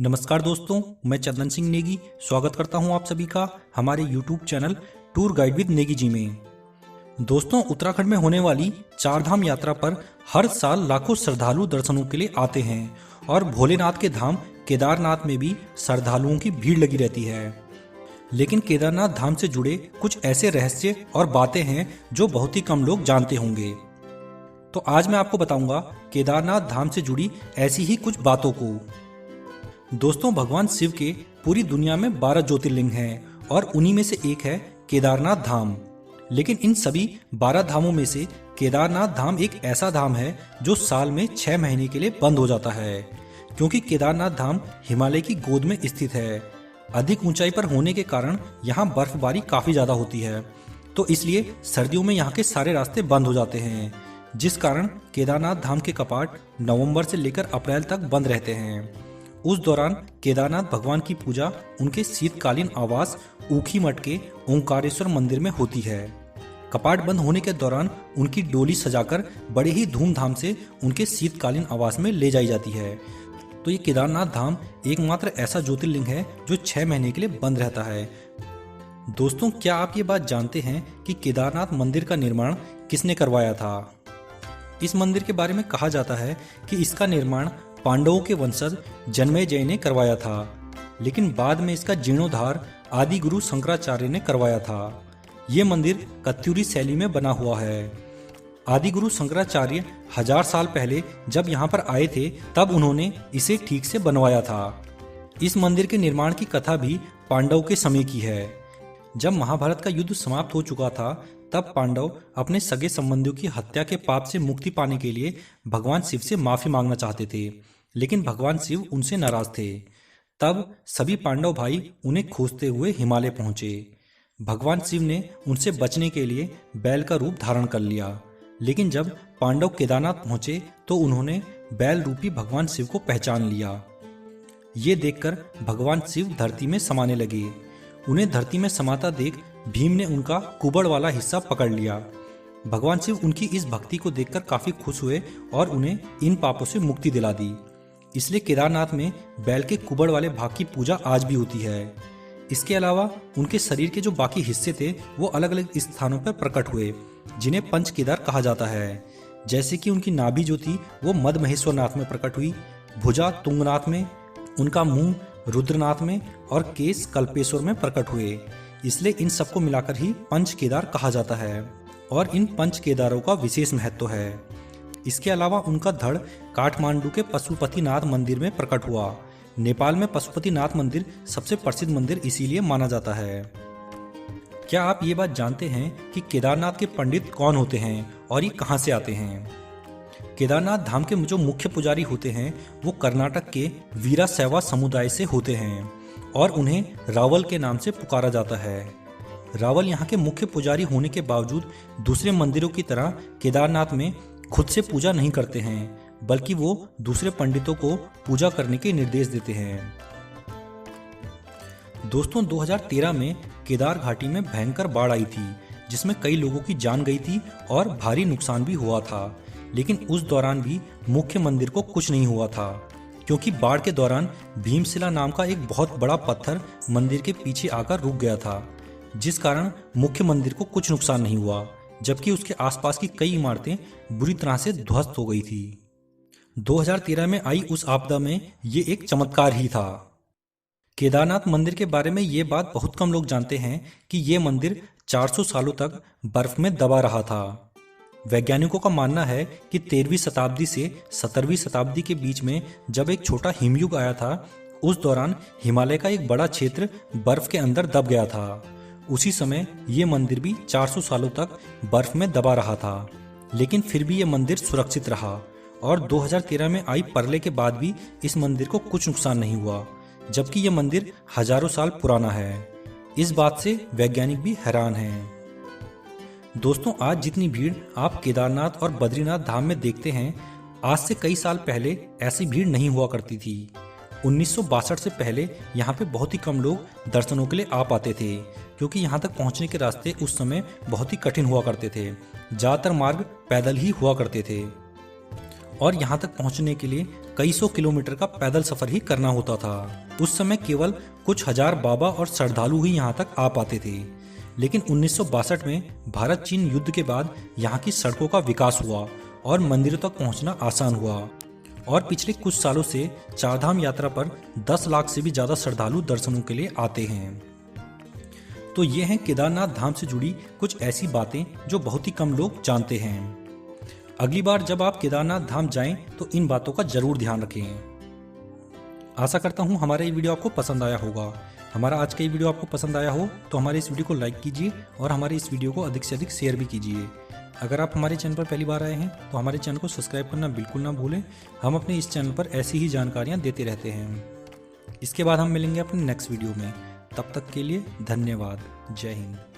नमस्कार दोस्तों, मैं चंदन सिंह नेगी स्वागत करता हूं आप सभी का हमारे YouTube channel tour guide with Negi ji में। दोस्तों, उत्तराखंड में होने वाली चारधाम यात्रा पर हर साल लाखों श्रद्धालु दर्शनों के लिए आते हैं और भोलेनाथ के धाम केदारनाथ में भी श्रद्धालुओं की भीड़ लगी रहती है। लेकिन केदारनाथ धाम से जुड़े कुछ ऐसे रहस्य और बातें हैं जो बहुत ही कम लोग जानते होंगे। तो आज मैं आपको बताऊंगा केदारनाथ धाम से जुड़ी ऐसी ही कुछ बातों को। दोस्तों, भगवान शिव के पूरी दुनिया में 12 ज्योतिर्लिंग हैं और उन्हीं में से एक है केदारनाथ धाम। लेकिन इन सभी 12 धामों में से केदारनाथ धाम एक ऐसा धाम है जो साल में 6 महीने के लिए बंद हो जाता है, क्योंकि केदारनाथ धाम हिमालय की गोद में स्थित है। अधिक ऊंचाई पर होने के कारण यहाँ बर्फबारी काफी ज्यादा होती है, तो इसलिए सर्दियों में यहाँ के सारे रास्ते बंद हो जाते हैं, जिस कारण केदारनाथ धाम के कपाट नवंबर से लेकर अप्रैल तक बंद रहते हैं। उस दौरान केदारनाथ भगवान की पूजा उनके शीतकालीन आवास ऊखी मठ के ओंकारेश्वर मंदिर में होती है। कपाट बंद होने के दौरान उनकी डोली सजाकर बड़े ही धूमधाम से उनके शीतकालीन आवास में ले जाई जाती है। तो ये केदारनाथ धाम एकमात्र ऐसा ज्योतिर्लिंग है जो 6 महीने के लिए बंद रहता है। दोस्तों, क्या आप ये बात जानते हैं कि केदारनाथ मंदिर का निर्माण किसने करवाया था? इस मंदिर के बारे में कहा जाता है कि इसका निर्माण पांडवों के वंशज जन्मेजय ने करवाया था, लेकिन बाद में इसका जीर्णोद्धार आदि गुरु शंकराचार्य ने करवाया था। ये मंदिर कत्यूरी शैली में बना हुआ है। आदि गुरु शंकराचार्य 1000 साल पहले जब यहाँ पर आए थे तब उन्होंने इसे ठीक से बनवाया था। इस मंदिर के निर्माण की कथा भी पांडव के समय की है। जब महाभारत का युद्ध समाप्त हो चुका था तब पांडव अपने सगे संबंधियों की हत्या के पाप से मुक्ति पाने के लिए भगवान शिव से माफी मांगना चाहते थे, लेकिन भगवान शिव उनसे नाराज थे। तब सभी पांडव भाई उन्हें खोजते हुए हिमालय पहुंचे। भगवान शिव ने उनसे बचने के लिए बैल का रूप धारण कर लिया, लेकिन जब पांडव केदारनाथ पहुंचे तो उन्होंने बैल रूपी भगवान शिव को पहचान लिया। ये देखकर भगवान शिव धरती में समाने लगे। उन्हें धरती में समाता देख भीम ने उनका कुबड़ वाला हिस्सा पकड़ लिया। भगवान शिव उनकी इस भक्ति को देखकर काफी खुश हुए और उन्हें इन पापों से मुक्ति दिला दी। इसलिए केदारनाथ में बैल के कुबड़ वाले भाग की पूजा आज भी होती है। इसके अलावा उनके शरीर के जो बाकी हिस्से थे वो अलग अलग स्थानों पर प्रकट हुए, जिन्हें पंच केदार कहा जाता है। जैसे कि उनकी नाभि जो थी वो मद महेश्वर नाथ में प्रकट हुई, भुजा तुंगनाथ में, उनका मुंह रुद्रनाथ में और केस कल्पेश्वर में प्रकट हुए। इसलिए इन सबको मिलाकर ही पंच केदार कहा जाता है और इन पंच केदारों का विशेष महत्व है। इसके अलावा उनका धड़ काठमांडू के पशुपतिनाथ मंदिर में प्रकट हुआ। नेपाल में पशुपतिनाथ मंदिर सबसे प्रसिद्ध मंदिर इसीलिए माना जाता है। क्या आप ये बात जानते हैं कि केदारनाथ के पंडित कौन होते हैं और ये कहाँ से आते हैं? केदारनाथ धाम के जो मुख्य पुजारी होते हैं वो कर्नाटक के वीराशैवा समुदाय से होते हैं और उन्हें रावल के नाम से पुकारा जाता है। रावल यहाँ के मुख्य पुजारी होने के बावजूद दूसरे मंदिरों की तरह केदारनाथ में खुद से पूजा नहीं करते हैं, बल्कि वो दूसरे पंडितों को पूजा करने के निर्देश देते हैं। दोस्तों, 2013 में केदार घाटी में भयंकर बाढ़ आई थी, जिसमें कई लोगों की जान गई थी और भारी नुकसान भी हुआ था। लेकिन उस दौरान भी मुख्य मंदिर को कुछ नहीं हुआ था, क्योंकि बाढ़ के दौरान भीमशिला नाम का एक बहुत बड़ा पत्थर मंदिर के पीछे आकर रुक गया था, जिस कारण मुख्य मंदिर को कुछ नुकसान नहीं हुआ, जबकि उसके आसपास की कई इमारतें बुरी तरह से ध्वस्त हो गई थी। 2013 में आई उस आपदा में ये एक चमत्कार ही था। केदारनाथ मंदिर के बारे में ये बात बहुत कम लोग जानते हैं कि ये मंदिर 400 सालों तक बर्फ में दबा रहा था। वैज्ञानिकों का मानना है कि 13वीं शताब्दी से 17वीं शताब्दी के बीच में जब एक छोटा हिमयुग आया था, उस दौरान हिमालय का एक बड़ा क्षेत्र बर्फ के अंदर दब गया था। उसी समय ये मंदिर भी 400 सालों तक बर्फ में दबा रहा था, लेकिन फिर भी ये मंदिर सुरक्षित रहा और 2013 में आई प्रलय के बाद भी इस मंदिर को कुछ नुकसान नहीं हुआ, जबकि ये मंदिर हजारों साल पुराना है। इस बात से वैज्ञानिक भी हैरान हैं। दोस्तों, आज जितनी भीड़ आप केदारनाथ और बद्रीनाथ धाम में देखते हैं, आज से कई साल पहले ऐसी भीड़ नहीं हुआ करती थी। 1962 से पहले यहाँ पे बहुत ही कम लोग दर्शनों के लिए आ पाते थे, क्योंकि यहाँ तक पहुँचने के रास्ते उस समय बहुत ही कठिन हुआ करते थे। ज़्यादातर मार्ग पैदल ही हुआ करते थे और यहाँ तक पहुँचने के लिए कई सौ किलोमीटर का पैदल सफर ही करना होता था। उस समय केवल कुछ हजार बाबा और श्रद्धालु ही यहाँ तक आ पाते थे। लेकिन 1962 में भारत चीन युद्ध के बाद यहाँ की सड़कों का विकास हुआ और मंदिरों तक पहुँचना आसान हुआ और पिछले कुछ सालों से चारधाम यात्रा पर 10 लाख से भी ज़्यादा श्रद्धालु दर्शनों के लिए आते हैं। तो ये हैं केदारनाथ धाम से जुड़ी कुछ ऐसी बातें जो बहुत ही कम लोग जानते हैं। अगली बार जब आप केदारनाथ धाम जाएं तो इन बातों का जरूर ध्यान रखें। आशा करता हूँ हमारा ये वीडियो आपको पसंद आया होगा। हमारा आज का ये वीडियो आपको पसंद आया हो तो हमारे इस वीडियो को लाइक कीजिए और हमारे इस वीडियो को अधिक से अधिक शेयर भी कीजिए। अगर आप हमारे चैनल पर पहली बार आए हैं तो हमारे चैनल को सब्सक्राइब करना बिल्कुल ना भूलें। हम अपने इस चैनल पर ऐसी ही जानकारियाँ देते रहते हैं। इसके बाद हम मिलेंगे अपने नेक्स्ट वीडियो में। तब तक के लिए धन्यवाद। जय हिंद।